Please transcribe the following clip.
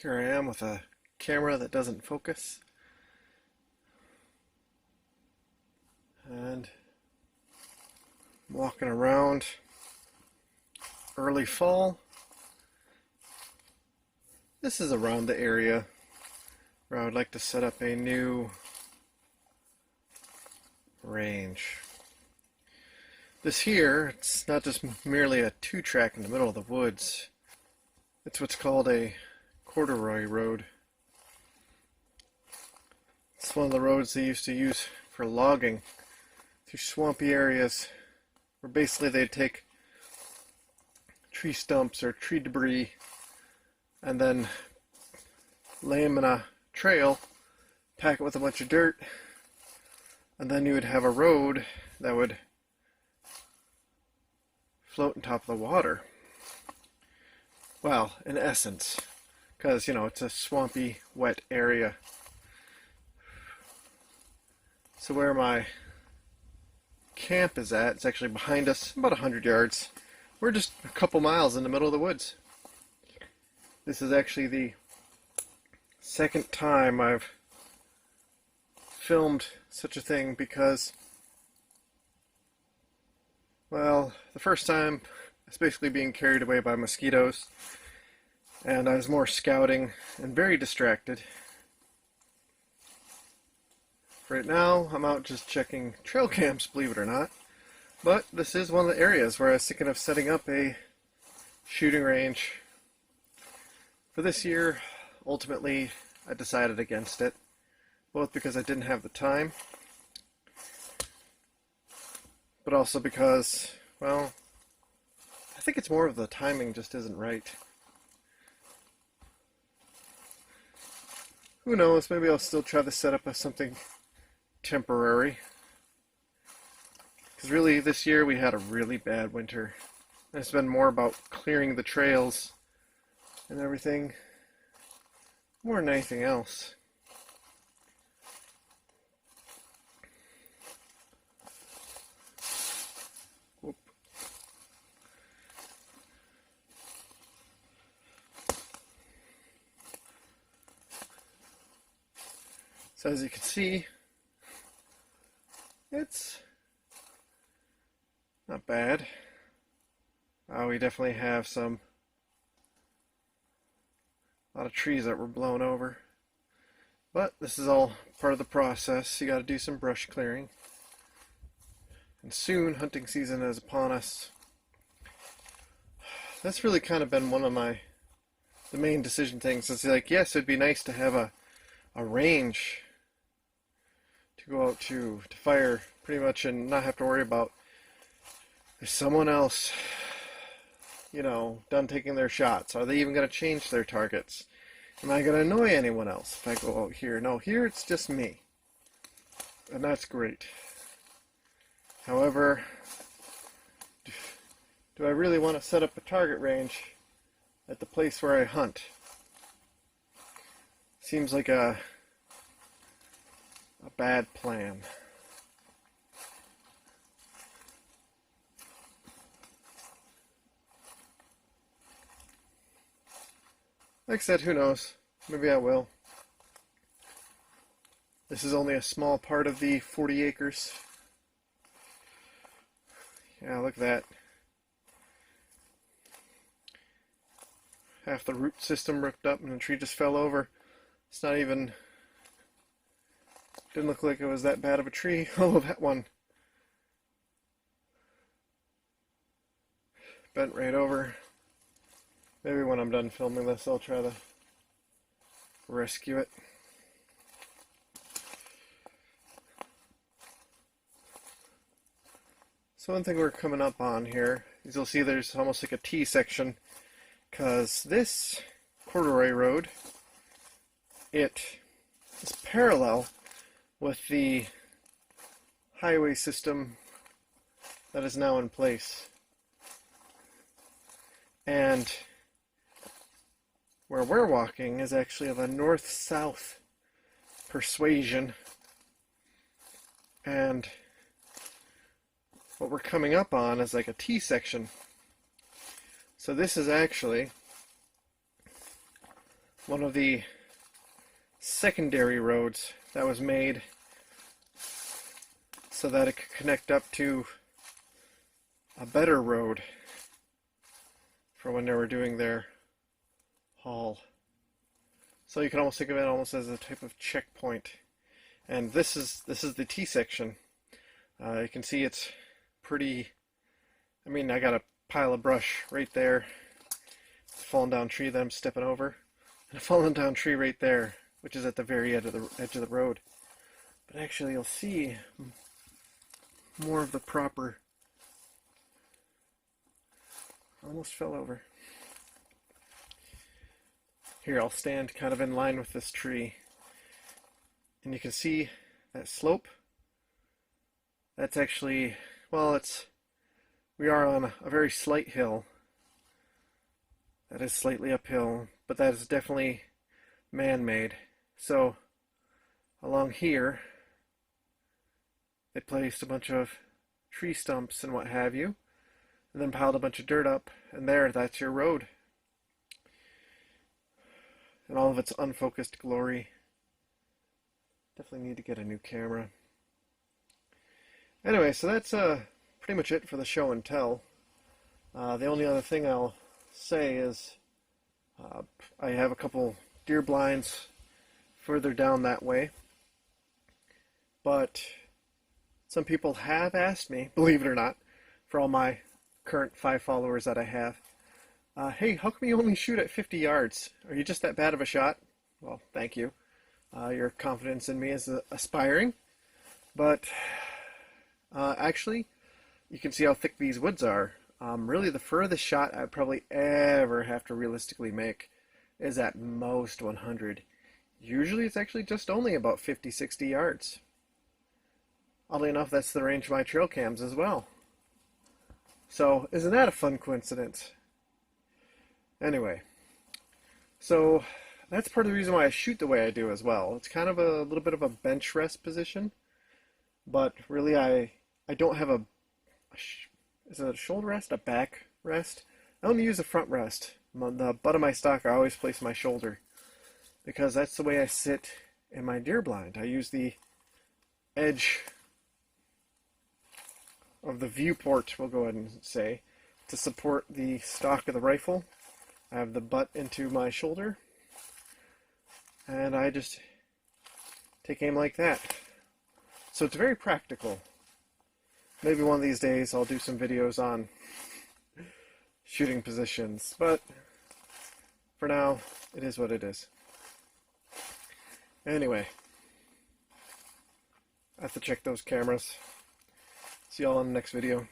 Here I am with a camera that doesn't focus, and I'm walking around early fall. This is around the area where I would like to set up a new range. This here, it's not just merely a two-track in the middle of the woods. It's what's called a corduroy road. It's one of the roads they used to use for logging through swampy areas, where basically they'd take tree stumps or tree debris and then lay them in a trail, pack it with a bunch of dirt, and then you would have a road that would float on top of the water. Well, in essence, because, it's a swampy, wet area. So where my camp is at, it's actually behind us, about 100 yards. We're just a couple miles in the middle of the woods. This is actually the second time I've filmed such a thing because, well, the first time I was basically being carried away by mosquitoes, and I was more scouting and very distracted. Right now, I'm out just checking trail cams, believe it or not. But this is one of the areas where I was thinking of setting up a shooting range. For this year, ultimately, I decided against it. Both because I didn't have the time, but also because, well, I think it's more of the timing just isn't right. Who knows, maybe I'll still try to set up something temporary. Because really, this year we had a really bad winter. And it's been more about clearing the trails and everything, more than anything else. Whoop. So as you can see, it's not bad. We definitely have a lot of trees that were blown over. But this is all part of the process. You got to do some brush clearing. And soon hunting season is upon us. That's really kind of been one of the main decision things. It's like, yes, it'd be nice to have a range to go out to fire pretty much and not have to worry about, is someone else, done taking their shots? Are they even going to change their targets? Am I going to annoy anyone else if I go out here? No, here it's just me. And that's great. However, do I really want to set up a target range at the place where I hunt? Seems like a bad plan. Like I said, who knows? Maybe I will. This is only a small part of the 40 acres. Yeah, look at that. Half the root system ripped up and the tree just fell over. It's not even... Didn't look like it was that bad of a tree. Oh, that one. Bent right over. Maybe when I'm done filming this, I'll try to rescue it. So one thing we're coming up on here is you'll see there's almost like a T section, because this corduroy road, it is parallel with the highway system that is now in place. And where we're walking is actually of a north-south persuasion, and what we're coming up on is like a T section. So this is actually one of the secondary roads that was made so that it could connect up to a better road for when they were doing their haul. So you can almost think of it almost as a type of checkpoint. And this is the T section. You can see it's pretty. I mean, I got a pile of brush right there. It's a fallen down tree that I'm stepping over, and a fallen down tree right there, which is at the very edge of the road. But actually, you'll see more of the proper. Almost fell over. Here, I'll stand kind of in line with this tree, and you can see that slope. That's actually, well, we are on a very slight hill. That is slightly uphill, but that is definitely man-made. So, along here, they placed a bunch of tree stumps and what have you, and then piled a bunch of dirt up, and that's your road. In all of its unfocused glory. Definitely need to get a new camera. Anyway, so that's pretty much it for the show and tell. The only other thing I'll say is I have a couple deer blinds further down that way. But some people have asked me, believe it or not, for all my current 5 followers that I have, hey, how come you only shoot at 50 yards? Are you just that bad of a shot? Well, thank you. Your confidence in me is aspiring. But actually, you can see how thick these woods are. Really, the furthest shot I'd probably ever have to realistically make is at most 100. Usually, it's actually just only about 50, 60 yards. Oddly enough, that's the range of my trail cams as well. So, isn't that a fun coincidence? Anyway, so that's part of the reason why I shoot the way I do as well. It's kind of a little bit of a bench rest position, but really I don't have is it a shoulder rest, a back rest? I only use a front rest. The butt of my stock I always place my shoulder because that's the way I sit in my deer blind. I use the edge of the viewport, we'll go ahead and say, to support the stock of the rifle. I have the butt into my shoulder, and I just take aim like that. So it's very practical. Maybe one of these days I'll do some videos on shooting positions, but for now, it is what it is. Anyway, I have to check those cameras. See y'all on the next video.